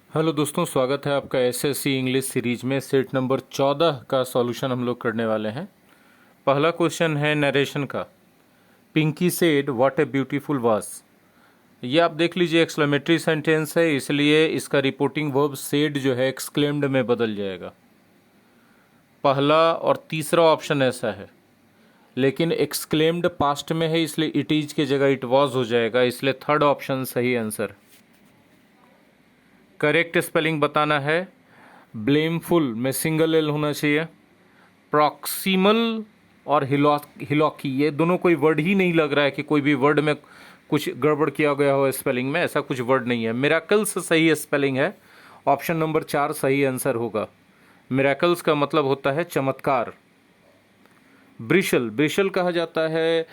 Hello दोस्तों, स्वागत है आपका एसएससी इंग्लिश सीरीज में। सेट नंबर 14 का सॉल्यूशन हम लोग करने वाले हैं। पहला क्वेश्चन है नरेशन का। Pinky said what a beautiful vase. ये आप देख लीजिए, एक्सक्लेमेटरी सेंटेंस है, इसलिए इसका रिपोर्टिंग वर्ब सेड जो है एक्सक्लेम्ड में बदल जाएगा। पहला और तीसरा ऑप्शन ऐसा है, लेकिन एक्सक्लेम्ड पास्ट में है इसलिए इट इज की जगह इट वॉज हो जाएगा, इसलिए थर्ड ऑप्शन सही आंसर। करेक्ट स्पेलिंग बताना है। ब्लेमफुल में सिंगल एल होना चाहिए। प्रॉक्सिमल और हिलॉकी ये दोनों कोई वर्ड ही नहीं लग रहा है कि कोई भी वर्ड में कुछ गड़बड़ किया गया हो स्पेलिंग में, ऐसा कुछ वर्ड नहीं है। मिराकल्स सही स्पेलिंग है, ऑप्शन नंबर 4 सही आंसर होगा। मिराकल्स का मतलब होता है चमत्कार। ब्रिशल, ब्रिशल कहा जाता है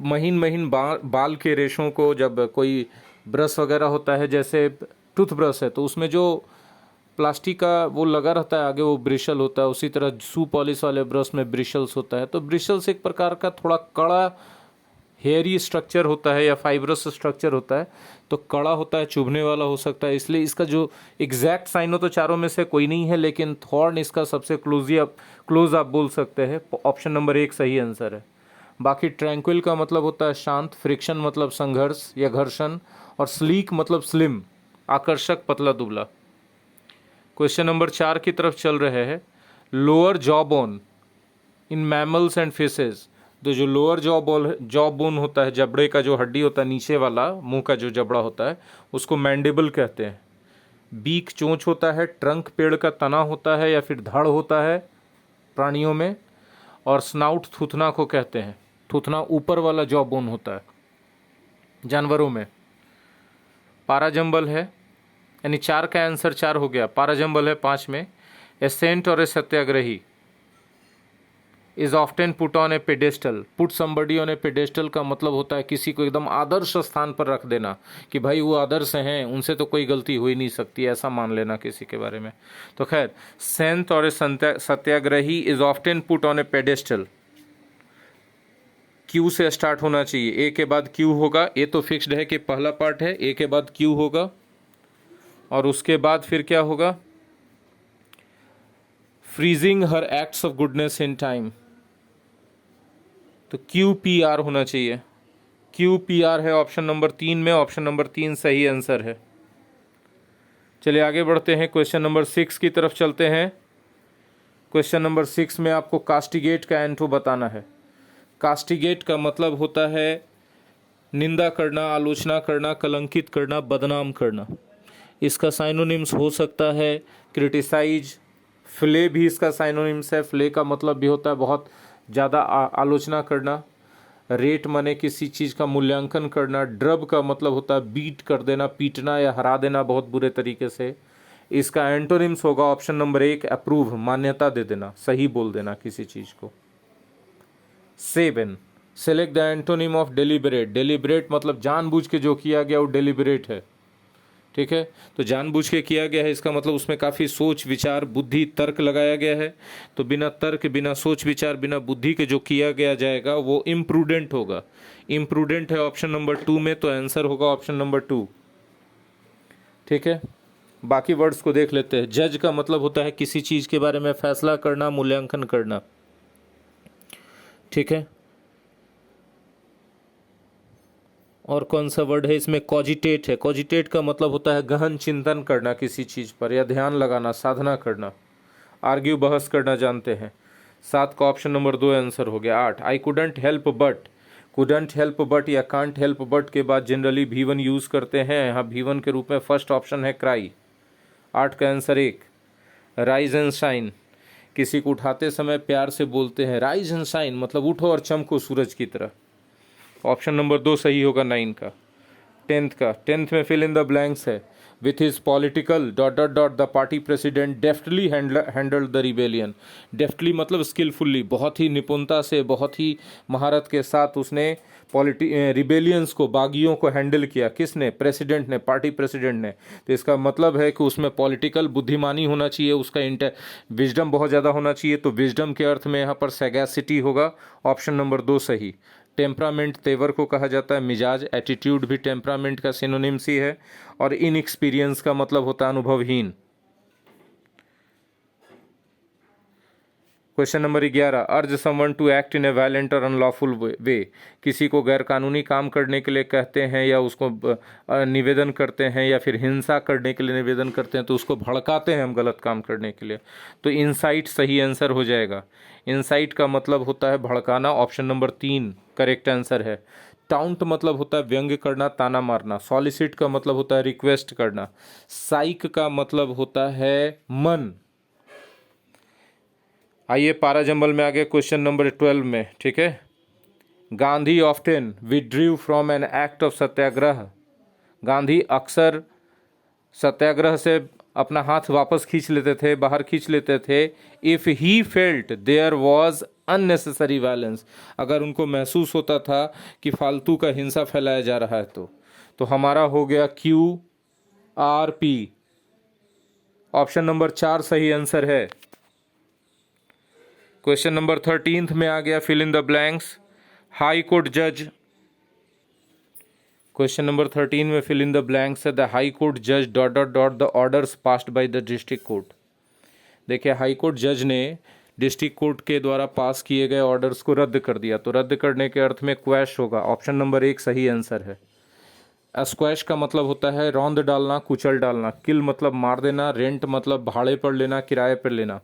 महीन महीन बाल के रेशों को। जब कोई ब्रश वगैरह होता है, जैसे टूथब्रश है, तो उसमें जो प्लास्टिक का वो लगा रहता है आगे, वो ब्रिशल होता है। उसी तरह शू पॉलिश वाले ब्रश में ब्रिशल्स होता है। तो ब्रिशल्स एक प्रकार का थोड़ा कड़ा हेयरी स्ट्रक्चर होता है या फाइब्रस स्ट्रक्चर होता है, तो कड़ा होता है, चुभने वाला हो सकता है। इसलिए इसका जो एग्जैक्ट साइन हो तो चारों में से कोई नहीं है, लेकिन थॉर्न इसका सबसे क्लोज आप बोल सकते हैं। ऑप्शन नंबर 1 सही आंसर है। बाकी ट्रैंक्विल का मतलब होता है शांत, फ्रिक्शन मतलब संघर्ष या घर्षण, और स्लीक मतलब स्लिम, आकर्षक, पतला दुबला। क्वेश्चन नंबर 4 की तरफ चल रहे हैं। Lower jaw bone in mammals and fishes. तो जो लोअर जॉ बोन होता है, जबड़े का जो हड्डी होता है नीचे वाला, मुंह का जो जबड़ा होता है, उसको मैंडिबल कहते हैं। बीक चोंच होता है। ट्रंक पेड़ का तना होता है या फिर धड़ होता है प्राणियों में। और स्नाउट थूथना को कहते हैं। थूथना ऊपर वाला जॉ बोन होता है जानवरों में। पाराजंबल है, यानी 4 का आंसर 4 हो गया। पाराजंबल है 5 में। ए सेंट और a satyagrahi is often put on a pedestal. Put somebody on a pedestal का मतलब होता है किसी को एकदम आदर्श स्थान पर रख देना, कि भाई वो आदर्श हैं, उनसे तो कोई गलती हो ही नहीं सकती, ऐसा मान लेना किसी के बारे में। तो खैर, सेंट और a satyagrahi is often put on a pedestal. Q से स्टार्ट होना चाहिए, ए के बाद क्यू होगा। ए तो फिक्स्ड है कि पहला पार्ट है, ए के बाद क्यू होगा, और उसके बाद फिर क्या होगा? Freezing her acts of goodness in time. तो क्यू पी आर होना चाहिए। क्यू पी आर है ऑप्शन नंबर 3 में। ऑप्शन नंबर 3 सही आंसर है। चलिए आगे बढ़ते हैं, क्वेश्चन नंबर 6 की तरफ चलते हैं। क्वेश्चन नंबर 6 में आपको कास्टिगेट का एंटो बताना है। कास्टिगेट का मतलब होता है निंदा करना, आलोचना करना, कलंकित करना, बदनाम करना। इसका साइनोनिम्स हो सकता है क्रिटिसाइज। फ्ले भी इसका साइनोनिम्स है। फ्ले का मतलब भी होता है बहुत ज़्यादा आलोचना करना। रेट माने किसी चीज़ का मूल्यांकन करना। ड्रब का मतलब होता है बीट कर देना, पीटना या हरा देना बहुत बुरे तरीके से। इसका एंटोनिम्स होगा ऑप्शन नंबर 1 अप्रूव, मान्यता दे देना, सही बोल देना किसी चीज़ को। 7 select the antonym of deliberate. Deliberate मतलब जानबूझ के जो किया गया वो डेलिबरेट है, ठीक है। तो जानबूझ के किया गया है, इसका मतलब उसमें काफ़ी सोच विचार बुद्धि तर्क लगाया गया है। तो बिना तर्क, बिना सोच विचार, बिना बुद्धि के जो किया गया जाएगा वो इम्प्रूडेंट होगा। इम्प्रूडेंट है ऑप्शन नंबर 2 में, तो आंसर होगा ऑप्शन नंबर 2, ठीक है। बाकी वर्ड्स को देख लेते हैं। जज का मतलब होता है किसी चीज़ के बारे में फैसला करना, मूल्यांकन करना, ठीक है। और कौन सा वर्ड है इसमें? कॉजिटेट है। कॉजिटेट का मतलब होता है गहन चिंतन करना किसी चीज़ पर, या ध्यान लगाना, साधना करना। आर्ग्यू, बहस करना जानते हैं। 7 का ऑप्शन नंबर 2 आंसर हो गया। 8 I couldn't help but. Couldn't help but या कांट हेल्प बट के बाद जनरली भी1 यूज़ करते हैं। यहाँ भी1 के रूप में फर्स्ट ऑप्शन है क्राई। 8 का आंसर 1। राइज एंड शाइन, किसी को उठाते समय प्यार से बोलते हैं राइज एंड शाइन, मतलब उठो और चमको सूरज की तरह। ऑप्शन नंबर 2 सही होगा 9 का। 10th में फिल इन द ब्लैंक्स है। With his political dot dot dot the party president deftly handled the rebellion. Deftly मतलब स्किलफुल्ली, बहुत ही निपुणता से, बहुत ही महारत के साथ उसने रिबेलियंस को, बागियों को हैंडल किया। किसने? प्रेसिडेंट ने, पार्टी प्रेसिडेंट ने। तो इसका मतलब है कि उसमें पॉलिटिकल बुद्धिमानी होना चाहिए, उसका विजडम बहुत ज़्यादा होना चाहिए। तो विजडम के अर्थ में यहाँ पर सैगैसिटी होगा। ऑप्शन नंबर 2 सही। टेम्परामेंट तेवर को कहा जाता है, मिजाज एटीट्यूड भी टेम्परामेंट का सिनोनिम्स ही है, और इनएक्सपीरियंस का मतलब होता है अनुभवहीन। Question number 11, urge someone to act in a violent or unlawful way, किसी को गैरकानूनी काम करने के लिए कहते हैं या उसको निवेदन करते हैं या फिर हिंसा करने के लिए निवेदन करते हैं, तो उसको भड़काते हैं हम गलत काम करने के लिए, तो इंसाइट सही आंसर हो जाएगा। इंसाइट का मतलब होता है भड़काना, ऑप्शन नंबर 3 करेक्ट आंसर है। टाउंट मतलब होता है व्यंग्य करना, ताना मारना। सॉलिसिट का मतलब होता है रिक्वेस्ट करना। साइक का मतलब होता है मन। आइए पारा जंबल में आगे क्वेश्चन नंबर 12 में, ठीक है। Gandhi often withdrew from an act of satyagraha, Gandhi अक्सर सत्याग्रह से अपना हाथ वापस खींच लेते थे, बाहर खींच लेते थे। If he felt there was unnecessary violence, अगर उनको महसूस होता था कि फालतू का हिंसा फैलाया जा रहा है तो हमारा हो गया QRP, ऑप्शन नंबर 4 सही आंसर है। क्वेश्चन नंबर 13 में आ गया fill in the blanks. High court जज, क्वेश्चन नंबर 13 में फिल इन द ब्लैंक्स है द हाई कोर्ट जज dot dot dot the orders passed by the district court. देखिए हाई कोर्ट जज ने डिस्ट्रिक्ट कोर्ट के द्वारा पास किए गए ऑर्डर्स को रद्द कर दिया, तो रद्द करने के अर्थ में क्वैश होगा, ऑप्शन नंबर 1 सही आंसर है। स्क्वैश का मतलब होता है रौंद डालना, कुचल डालना। किल मतलब मार देना, रेंट मतलब भाड़े पर लेना, किराए पर लेना।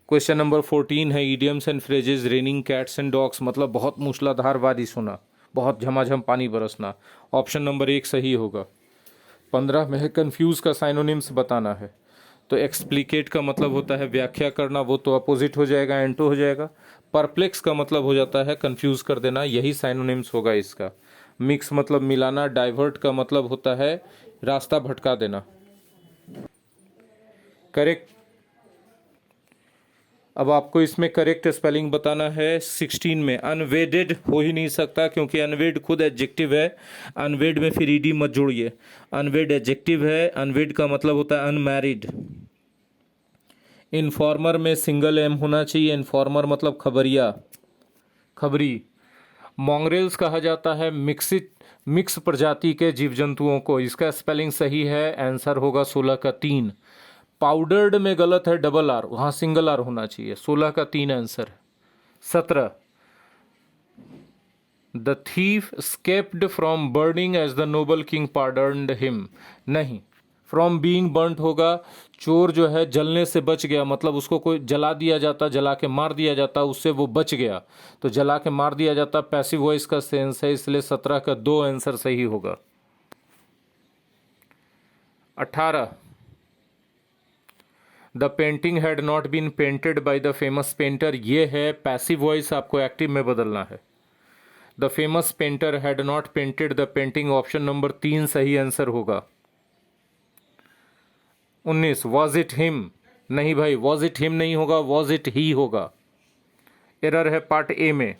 क्वेश्चन नंबर 14 है idioms and phrases raining cats and dogs, मतलब बहुत मूसलाधार बारिश होना, बहुत झमाझम पानी बरसना, ऑप्शन नंबर 1 सही होगा। 15 में कंफ्यूज का साइनोनिम्स बताना है, तो एक्सप्लिकेट का मतलब होता है व्याख्या करना, वो तो अपोजिट हो जाएगा, एंटो हो जाएगा। परप्लेक्स का मतलब हो जाता है कंफ्यूज कर देना, यही साइनोनिम्स होगा इसका। मिक्स मतलब मिलाना, डाइवर्ट का मतलब होता है रास्ता भटका देना। करेक्ट, अब आपको इसमें करेक्ट स्पेलिंग बताना है। 16 में अनवेडेड हो ही नहीं सकता, क्योंकि अनवेड खुद एडजेक्टिव है, अनवेड में फिर ईडी मत जोड़िए। अनवेड एडजेक्टिव है, अनवेड का मतलब होता है अनमैरिड। इन्फॉर्मर में सिंगल एम होना चाहिए, इन्फॉर्मर मतलब खबरिया, खबरी। मॉन्ग्रेल्स कहा जाता है मिक्स प्रजाति के जीव जंतुओं को, इसका स्पेलिंग सही है, आंसर होगा 16 का 3। पाउडर्ड में गलत है, डबल आर, वहां सिंगल आर होना चाहिए, 16 का 3 आंसर है। 17 the thief escaped from burning as the noble king pardoned him, नहीं, फ्रॉम बीइंग बर्न्ट होगा, चोर जो है जलने से बच गया, मतलब उसको कोई जला दिया जाता, जला के मार दिया जाता, उससे वो बच गया, तो जला के मार दिया जाता पैसिव वॉइस का सेंस है, इसलिए 17 का 2 आंसर सही होगा। 18 the painting had not been painted by the famous painter, ये है पैसिव वॉइस, आपको एक्टिव में बदलना है। The famous painter had not painted the painting, option number 3 सही आंसर होगा। 19 वॉज इट हिम, नहीं भाई, वॉज इट हिम नहीं होगा, वॉज इट ही होगा, एरर है पार्ट ए में।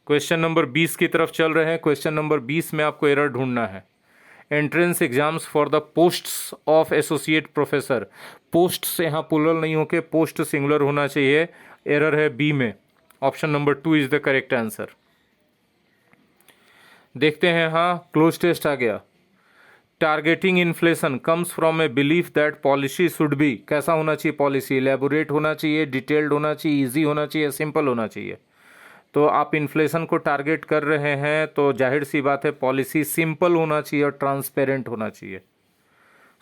क्वेश्चन नंबर 20 की तरफ चल रहे हैं। क्वेश्चन नंबर 20 में आपको एरर ढूंढना है। Entrance exams for the posts of associate professor, posts यहाँ प्लूरल नहीं होके पोस्ट सिंगुलर होना चाहिए, एरर है बी में, option number 2 is the correct answer. देखते हैं, हाँ क्लोज टेस्ट आ गया। Targeting inflation comes from a belief that policy should be, कैसा होना चाहिए पॉलिसी, एलेबोरेट होना चाहिए, डिटेल्ड होना चाहिए, इजी होना चाहिए, सिंपल होना चाहिए। तो आप इन्फ्लेशन को टारगेट कर रहे हैं, तो जाहिर सी बात है पॉलिसी सिंपल होना चाहिए और ट्रांसपेरेंट होना चाहिए,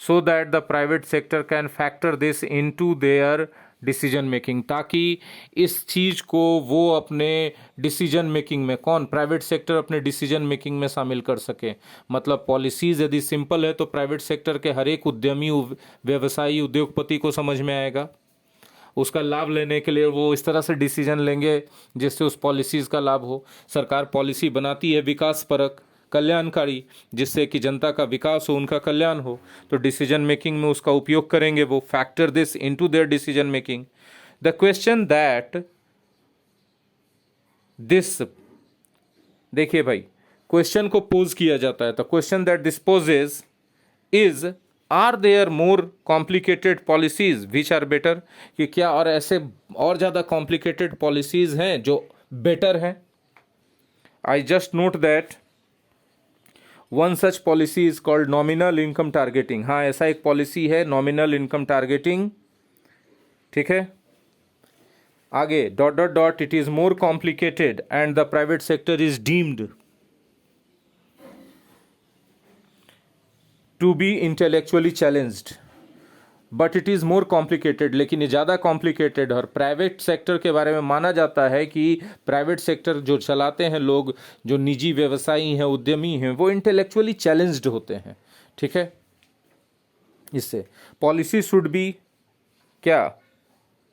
so that the private sector can factor this into their decision making, ताकि इस चीज़ को वो अपने डिसीजन मेकिंग में, कौन, प्राइवेट सेक्टर अपने डिसीजन मेकिंग में शामिल कर सके। मतलब पॉलिसीज़ यदि सिंपल है तो प्राइवेट सेक्टर के हर एक उद्यमी, व्यवसायी, उद्योगपति को समझ में आएगा, उसका लाभ लेने के लिए वो इस तरह से डिसीजन लेंगे जिससे उस पॉलिसीज़ का लाभ हो। सरकार पॉलिसी बनाती है विकास परक, कल्याणकारी, जिससे कि जनता का विकास हो, उनका कल्याण हो, तो डिसीजन मेकिंग में उसका उपयोग करेंगे वो, factor this into their decision making. The question that this, देखिए भाई, क्वेश्चन को पोज किया जाता है, तो question that this poses is are there more complicated policies which are better, कि क्या और ऐसे और ज़्यादा कॉम्प्लिकेटेड पॉलिसीज हैं जो बेटर हैं? I just note that one such policy is called nominal income targeting. हाँ, ऐसा एक पॉलिसी है नॉमिनल इनकम टारगेटिंग, ठीक है। आगे dot dot dot, it is more complicated and the private sector is deemed to be intellectually challenged, but it is more complicated, लेकिन ये ज़्यादा कॉम्प्लिकेटेड। और प्राइवेट सेक्टर के बारे में माना जाता है कि प्राइवेट सेक्टर जो चलाते हैं लोग, जो निजी व्यवसायी हैं, उद्यमी हैं, वो इंटेलेक्चुअली चैलेंज्ड होते हैं, ठीक है। इससे पॉलिसी शुड बी क्या,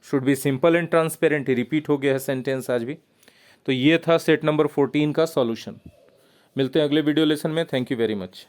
should be simple and transparent. Repeat हो गया है सेंटेंस आज भी। तो ये था सेट नंबर 14 का सॉल्यूशन। मिलते हैं अगले वीडियो लेसन में। Thank you very much.